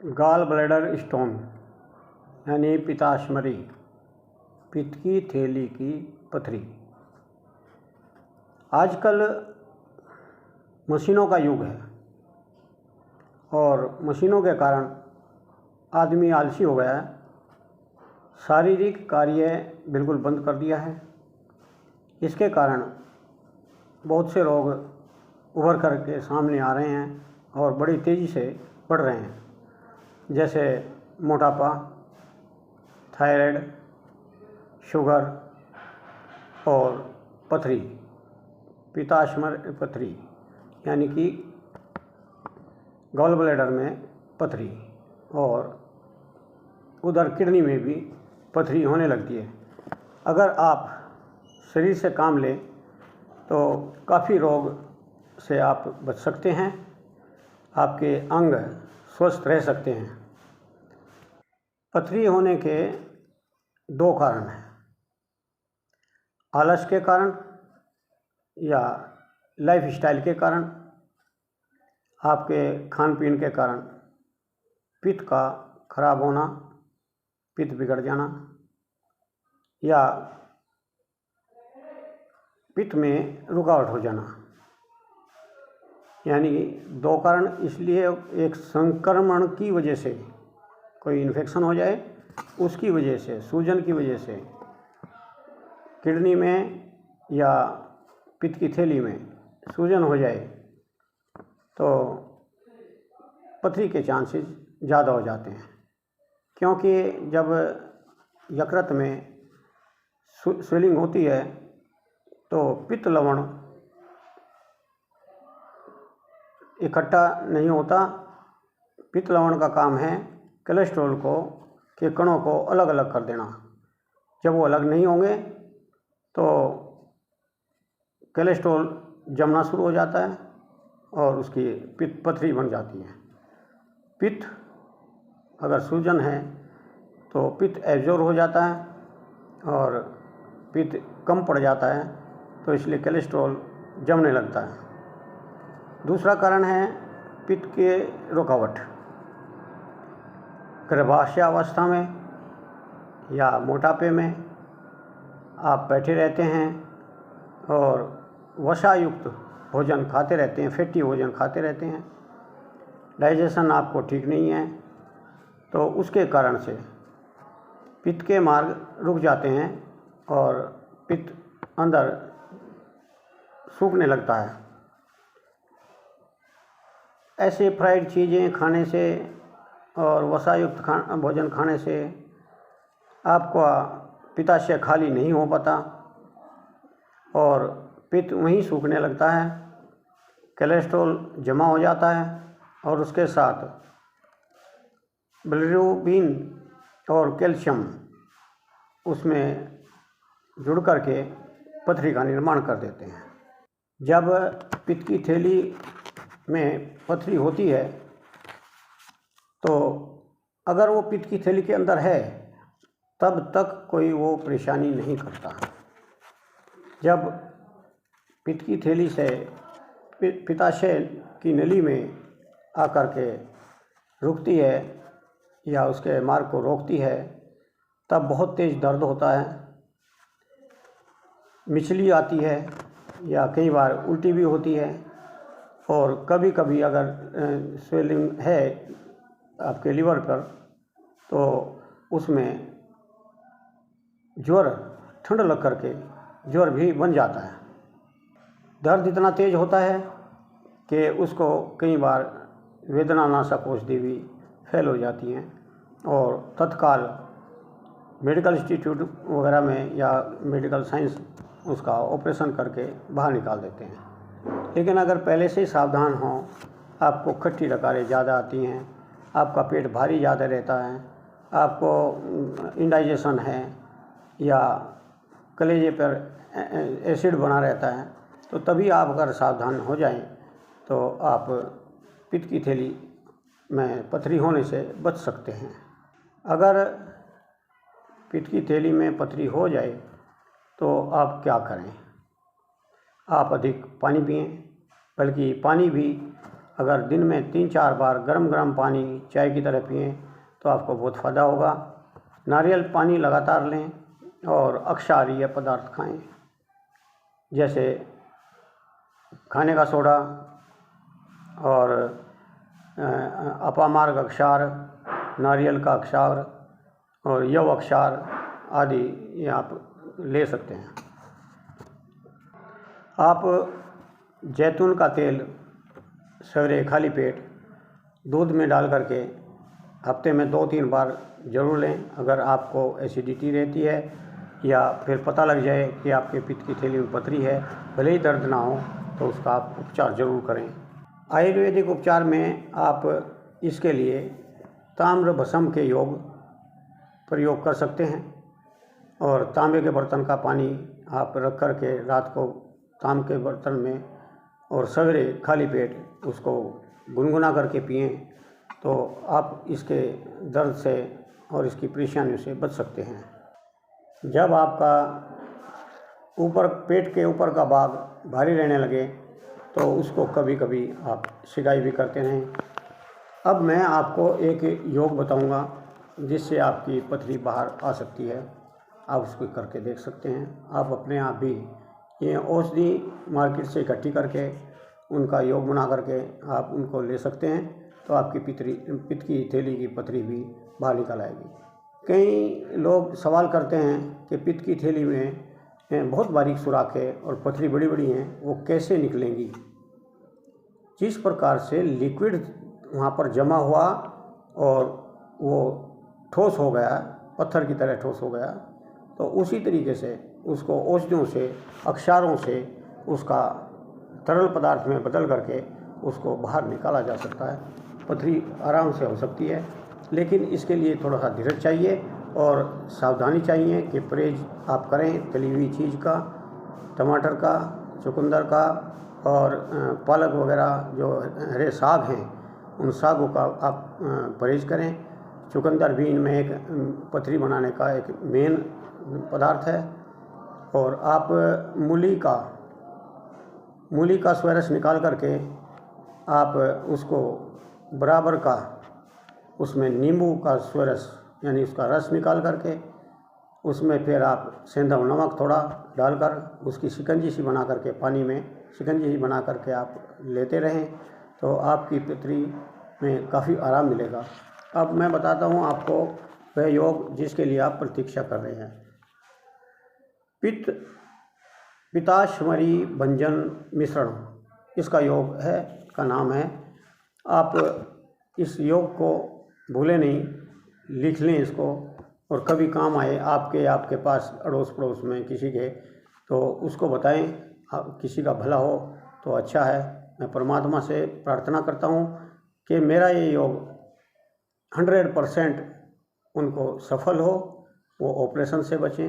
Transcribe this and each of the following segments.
Gall bladder stone यानी पित्ताशमरी, पित्त की थैली की पथरी। आजकल मशीनों का युग है और मशीनों के कारण आदमी आलसी हो गया है। शारीरिक कार्य बिल्कुल बंद कर दिया है। इसके कारण बहुत से रोग उभर कर के सामने आ रहे हैं और बड़ी तेज़ी से बढ़ रहे हैं, जैसे मोटापा, थायराइड, शुगर और पथरी, पित्ताशमरी पथरी यानी कि गॉल ब्लैडर में पथरी, और उधर किडनी में भी पथरी होने लगती है। अगर आप शरीर से काम लें तो काफ़ी रोग से आप बच सकते हैं, आपके अंग स्वस्थ रह सकते हैं। पथरी होने के दो कारण हैं, आलस के कारण या लाइफ स्टाइल के कारण, आपके खान पीन के कारण पित्त का खराब होना, पित्त बिगड़ जाना, या पित्त में रुकावट हो जाना। यानी दो कारण इसलिए, एक संक्रमण की वजह से कोई इन्फेक्शन हो जाए, उसकी वजह से, सूजन की वजह से किडनी में या पित्त की थैली में सूजन हो जाए तो पथरी के चांसेस ज़्यादा हो जाते हैं, क्योंकि जब यकृत में स्वेलिंग होती है तो पित्त लवण इकट्ठा नहीं होता। पित्त लवण का काम है कोलेस्ट्रॉल के कणों को अलग अलग कर देना। जब वो अलग नहीं होंगे तो कोलेस्ट्रॉल जमना शुरू हो जाता है और उसकी पित्त पथरी बन जाती है। पित्त अगर सूजन है तो पित्त एब्जॉर्ब हो जाता है और पित्त कम पड़ जाता है, तो इसलिए कोलेस्ट्रॉल जमने लगता है। दूसरा कारण है पित्त के रुकावट। गर्भाशयावस्था में या मोटापे में आप बैठे रहते हैं और वसायुक्त भोजन खाते रहते हैं, फैटी भोजन खाते रहते हैं, डाइजेशन आपको ठीक नहीं है, तो उसके कारण से पित्त के मार्ग रुक जाते हैं और पित्त अंदर सूखने लगता है। ऐसे फ्राइड चीज़ें खाने से और वसायुक्त भोजन खाने से आपका पित्ताशय खाली नहीं हो पाता और पित्त वहीं सूखने लगता है, कोलेस्ट्रॉल जमा हो जाता है और उसके साथ बिलिरुबिन और कैल्शियम उसमें जुड़ कर के पथरी का निर्माण कर देते हैं। जब पित्त की थैली में पथरी होती है तो अगर वो पित्त की थैली के अंदर है तब तक कोई वो परेशानी नहीं करता। जब पित्त की थैली से पित्ताशय की नली में आकर के रुकती है या उसके मार्ग को रोकती है, तब बहुत तेज़ दर्द होता है, मिचली आती है या कई बार उल्टी भी होती है, और कभी कभी अगर स्वेलिंग है आपके लीवर पर तो उसमें ज्वर, ठंड लग करके ज्वर भी बन जाता है। दर्द इतना तेज़ होता है कि उसको कई बार वेदनानाशक औषधि भी फेल हो जाती हैं और तत्काल मेडिकल इंस्टीट्यूट वगैरह में या मेडिकल साइंस उसका ऑपरेशन करके बाहर निकाल देते हैं। लेकिन अगर पहले से ही सावधान हों, आपको खट्टी डकारें ज़्यादा आती हैं, आपका पेट भारी ज़्यादा रहता है, आपको इंडाइजेशन है या कलेजे पर एसिड बना रहता है, तो तभी आप अगर सावधान हो जाएं तो आप पित्त की थैली में पथरी होने से बच सकते हैं। अगर पित्त की थैली में पथरी हो जाए तो आप क्या करें? आप अधिक पानी पिएं, बल्कि पानी भी अगर दिन में 3-4 बार गरम गरम पानी चाय की तरह पिएं तो आपको बहुत फ़ायदा होगा। नारियल पानी लगातार लें और अक्षारीय पदार्थ खाएं, जैसे खाने का सोडा और अपामार्ग अक्षार, नारियल का अक्षार और यव अक्षार आदि ये आप ले सकते हैं। आप जैतून का तेल सवेरे खाली पेट दूध में डाल करके हफ्ते में 2-3 बार ज़रूर लें। अगर आपको एसिडिटी रहती है या फिर पता लग जाए कि आपके पित्त की थैली में पथरी है, भले ही दर्द ना हो, तो उसका आप उपचार ज़रूर करें। आयुर्वेदिक उपचार में आप इसके लिए ताम्र भस्म के योग प्रयोग कर सकते हैं और तांबे के बर्तन का पानी आप रख कर के रात को तांबे के बर्तन में और सवेरे खाली पेट उसको गुनगुना करके पिएं तो आप इसके दर्द से और इसकी परेशानियों से बच सकते हैं। जब आपका ऊपर पेट के ऊपर का भाग भारी रहने लगे तो उसको कभी कभी आप सिकाई भी करते रहें। अब मैं आपको एक योग बताऊंगा जिससे आपकी पथरी बाहर आ सकती है। आप उसको करके देख सकते हैं। आप अपने आप भी ये औषधि मार्केट से इकट्ठी करके उनका योग बना करके आप उनको ले सकते हैं, तो आपकी पित्त की थैली की पथरी भी बाहर निकल आएगी। कई लोग सवाल करते हैं कि पित्त की थैली में बहुत बारीक सुराख है और पथरी बड़ी बड़ी हैं, वो कैसे निकलेंगी। जिस प्रकार से लिक्विड वहाँ पर जमा हुआ और वो ठोस हो गया, पत्थर की तरह ठोस हो गया, तो उसी तरीके से उसको औषधियों से, अक्षारों से उसका तरल पदार्थ में बदल करके उसको बाहर निकाला जा सकता है। पथरी आराम से हो सकती है, लेकिन इसके लिए थोड़ा सा धीरज चाहिए और सावधानी चाहिए कि परहेज आप करें तली हुई चीज़ का, टमाटर का, चुकंदर का और पालक वगैरह जो हरे साग हैं उन सागों का आप परहेज करें। चुकंदर भी इनमें एक पथरी बनाने का एक मेन पदार्थ है। और आप मूली का स्वारस निकाल करके आप उसको बराबर का उसमें नींबू का स्वारस यानी उसका रस निकाल करके उसमें फिर आप सेंधा नमक थोड़ा डालकर उसकी शिकंजी सी बना करके पानी में शिकंजी सी बना करके आप लेते रहें तो आपकी पथरी में काफ़ी आराम मिलेगा। अब मैं बताता हूँ आपको वह योग जिसके लिए आप प्रतीक्षा कर रहे हैं। पिताश्मरी भंजन मिश्रण इसका योग है, का नाम है। आप इस योग को भूलें नहीं, लिख लें इसको और कभी काम आए आपके पास अड़ोस पड़ोस में किसी के, तो उसको बताएं। किसी का भला हो तो अच्छा है। मैं परमात्मा से प्रार्थना करता हूँ कि मेरा ये योग 100% उनको सफल हो, वो ऑपरेशन से बचें,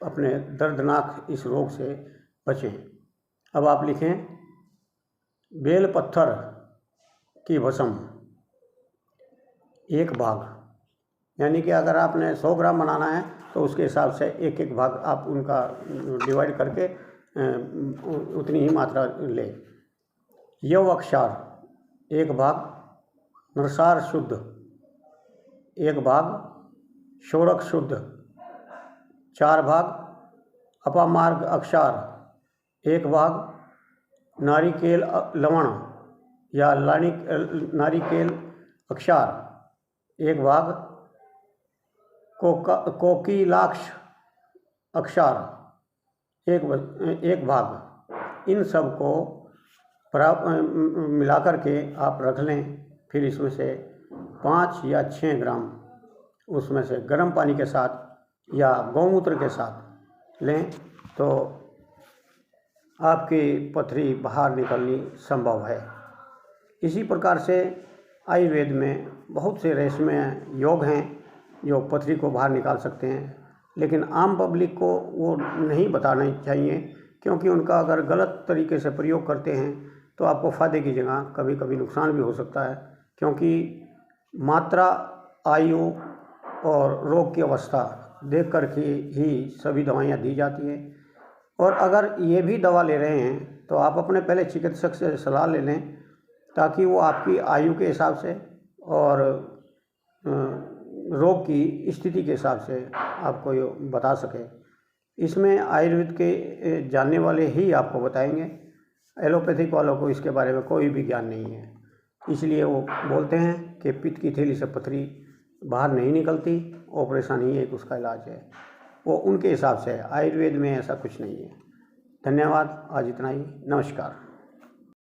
अपने दर्दनाक इस रोग से बचें। अब आप लिखें बेल पत्थर की भस्म 1 भाग, यानी कि अगर आपने 100 ग्राम बनाना है तो उसके हिसाब से 1-1 भाग आप उनका डिवाइड करके उतनी ही मात्रा लें। यव अक्षार 1 भाग, नरसार शुद्ध 1 भाग, षोडक शुद्ध 4 भाग, अपामार्ग अक्षार 1 भाग, नारिकेल लवण या नारिकेल अक्षार 1 भाग, कोकिलाक्ष अक्षार 1 भाग। इन सब को मिलाकर के आप रख लें। फिर इसमें से 5 या 6 ग्राम उसमें से गर्म पानी के साथ या गौमूत्र के साथ लें तो आपकी पथरी बाहर निकलनी संभव है। इसी प्रकार से आयुर्वेद में बहुत से रहस्यमय योग हैं जो पथरी को बाहर निकाल सकते हैं, लेकिन आम पब्लिक को वो नहीं बताना चाहिए, क्योंकि उनका अगर गलत तरीके से प्रयोग करते हैं तो आपको फ़ायदे की जगह कभी कभी नुकसान भी हो सकता है, क्योंकि मात्रा, आयु और रोग की अवस्था देख कर के ही सभी दवाइयाँ दी जाती हैं। और अगर ये भी दवा ले रहे हैं तो आप अपने पहले चिकित्सक से सलाह ले लें ताकि वो आपकी आयु के हिसाब से और रोग की स्थिति के हिसाब से आपको ये बता सके। इसमें आयुर्वेद के जानने वाले ही आपको बताएंगे, एलोपैथिक वालों को इसके बारे में कोई भी ज्ञान नहीं है। इसलिए वो बोलते हैं कि पित्त की थैली से पथरी बाहर नहीं निकलती, ऑपरेशन ही एक उसका इलाज है। वो उनके हिसाब से है, आयुर्वेद में ऐसा कुछ नहीं है। धन्यवाद, आज इतना ही, नमस्कार।